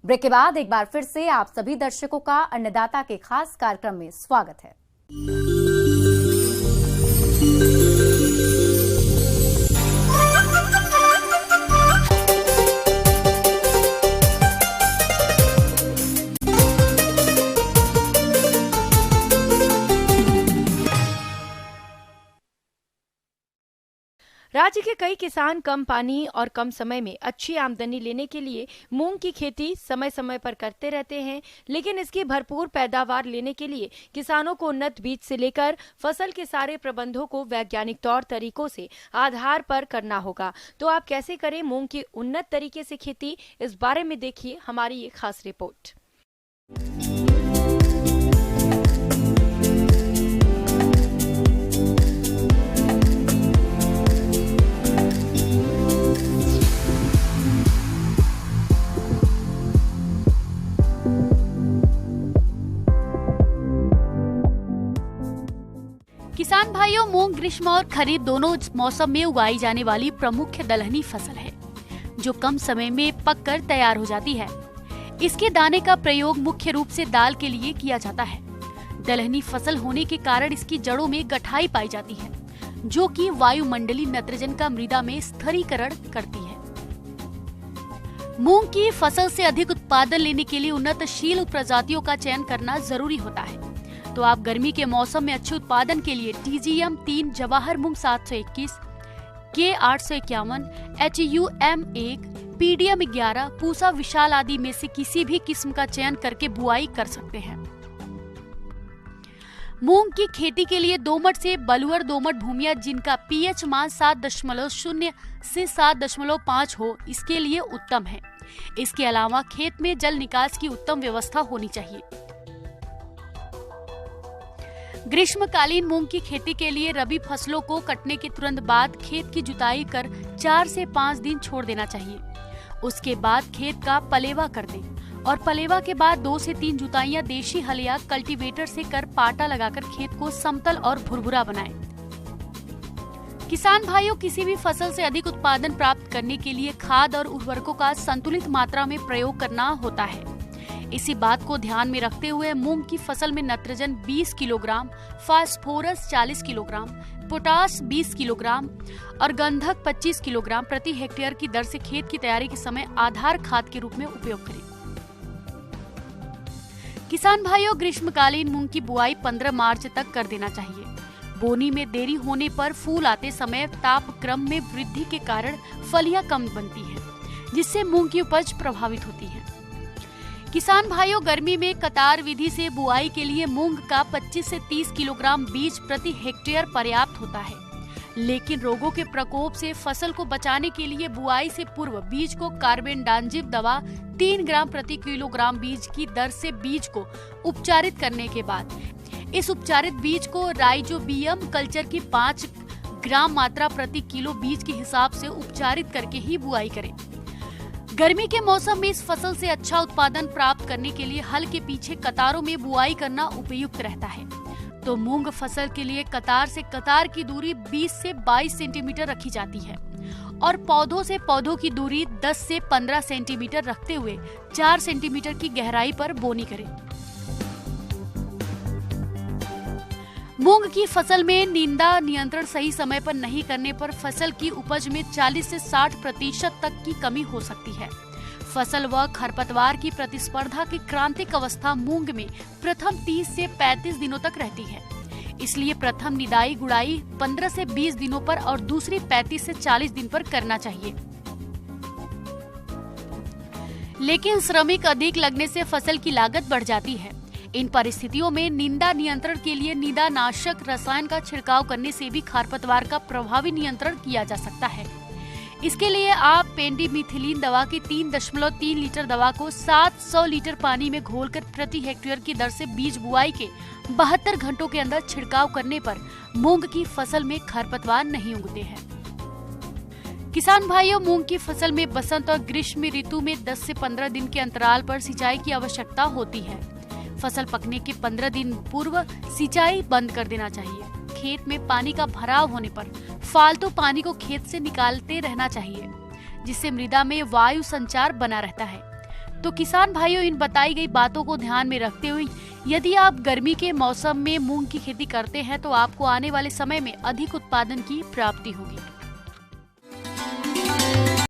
Break के बाद एक बार फिर से आप सभी दर्शकों का अन्नदाता के खास कार्यक्रम में स्वागत है। राज्य के कई किसान कम पानी और कम समय में अच्छी आमदनी लेने के लिए मूंग की खेती समय समय पर करते रहते हैं, लेकिन इसकी भरपूर पैदावार लेने के लिए किसानों को उन्नत बीज से लेकर फसल के सारे प्रबंधों को वैज्ञानिक तौर तरीकों से आधार पर करना होगा। तो आप कैसे करें मूंग की उन्नत तरीके से खेती, इस बारे में देखिए हमारी ये खास रिपोर्ट। किसान भाइयों, मूंग ग्रीष्म और खरीफ दोनों मौसम में उगाई जाने वाली प्रमुख दलहनी फसल है, जो कम समय में पककर तैयार हो जाती है। इसके दाने का प्रयोग मुख्य रूप से दाल के लिए किया जाता है। दलहनी फसल होने के कारण इसकी जड़ों में गठाई पाई जाती है, जो कि वायुमंडलीय नाइट्रोजन का मृदा में स्थिरीकरण करती है। मूंग की फसल से अधिक उत्पादन लेने के लिए उन्नतशील प्रजातियों का चयन करना जरूरी होता है। तो आप गर्मी के मौसम में अच्छे उत्पादन के लिए TGM 3, जवाहर मूंग 721, K 851, HUM 1, PDM 11, पूसा विशाल आदि में से किसी भी किस्म का चयन करके बुआई कर सकते हैं। मूंग की खेती के लिए दोमट से बलुअर दोमट भूमियां जिनका pH मान 7.0 से 7.5 हो, इसके लिए उत्तम है। इसके अलावा खेत में जल निकास की उत्तम व्यवस्था होनी चाहिए। ग्रीष्मकालीन मूंग की खेती के लिए रबी फसलों को कटने के तुरंत बाद खेत की जुताई कर 4 से 5 दिन छोड़ देना चाहिए। उसके बाद खेत का पलेवा कर दें और पलेवा के बाद 2 से 3 जुताइयां देशी हल या कल्टीवेटर से कर पाटा लगाकर खेत को समतल और भुरभुरा बनाएं। किसान भाइयों, किसी भी फसल से अधिक उत्पादन प्राप्त करने के लिए खाद और उर्वरकों का संतुलित मात्रा में प्रयोग करना होता है। इसी बात को ध्यान में रखते हुए मूंग की फसल में nitrogen 20 kilogram, phosphorus 40 kilogram, potash 20 kilogram और गंधक 25 किलोग्राम प्रति हेक्टेयर की दर से खेत की तैयारी के समय आधार खाद के रूप में उपयोग करें। किसान भाइयों, ग्रीष्मकालीन मूंग की बुआई 15 मार्च तक कर देना चाहिए। बोनी में देरी होने पर फूल आते समय तापक्रम में वृद्धि के कारण फलियां कम बनती है, जिससे मूंग की उपज प्रभावित होती है। किसान भाइयों, गर्मी में कतार विधि से बुआई के लिए मूंग का 25 से 30 किलोग्राम बीज प्रति हेक्टेयर पर्याप्त होता है, लेकिन रोगों के प्रकोप से फसल को बचाने के लिए बुआई से पूर्व बीज को कार्बेंडाजिम दवा 3 ग्राम प्रति किलोग्राम बीज की दर से बीज को उपचारित करने के बाद इस उपचारित बीज को राइजोबियम कल्चर की 5 ग्राम मात्रा प्रति किलो बीज के हिसाब से उपचारित करके ही बुआई करें। गर्मी के मौसम में इस फसल से अच्छा उत्पादन प्राप्त करने के लिए हल के पीछे कतारों में बुआई करना उपयुक्त रहता है। तो मूंग फसल के लिए कतार से कतार की दूरी 20 से 22 सेंटीमीटर रखी जाती है और पौधों से पौधों की दूरी 10 से 15 सेंटीमीटर रखते हुए 4 सेंटीमीटर की गहराई पर बोनी करें। मूंग की फसल में निंदा नियंत्रण सही समय पर नहीं करने पर फसल की उपज में 40 से 60% तक की कमी हो सकती है। फसल व खरपतवार की प्रतिस्पर्धा की क्रांतिक अवस्था मूंग में प्रथम 30 से 35 दिनों तक रहती है। इसलिए प्रथम निदाई गुड़ाई 15 से 20 दिनों पर और दूसरी 35 से 40 दिन पर करना चाहिए। लेकिन श्रमिक अधिक लगने से फसल की लागत बढ़ जाती है। इन परिस्थितियों में निंदा नियंत्रण के लिए निंदानाशक रसायन का छिड़काव करने से भी खरपतवार का प्रभावी नियंत्रण किया जा सकता है। इसके लिए आप पेंडिमिथिलीन दवा की 3.3 लीटर दवा को 700 लीटर पानी में घोलकर प्रति हेक्टेयर की दर से बीज बुआई के 72 घंटों के अंदर छिड़काव करने पर मूंग की फसल में खरपतवार नहीं उगते हैं। किसान भाइयों, मूंग की फसल में बसंत और ग्रीष्म ऋतु में 10 से 15 दिन के अंतराल पर सिंचाई की आवश्यकता होती है। फसल पकने के 15 दिन पूर्व सिंचाई बंद कर देना चाहिए। खेत में पानी का भराव होने पर फालतू पानी को खेत से निकालते रहना चाहिए, जिससे मृदा में वायु संचार बना रहता है। तो किसान भाइयों, इन बताई गई बातों को ध्यान में रखते हुए यदि आप गर्मी के मौसम में मूंग की खेती करते हैं तो आपको आने वाले समय में अधिक उत्पादन की प्राप्ति होगी।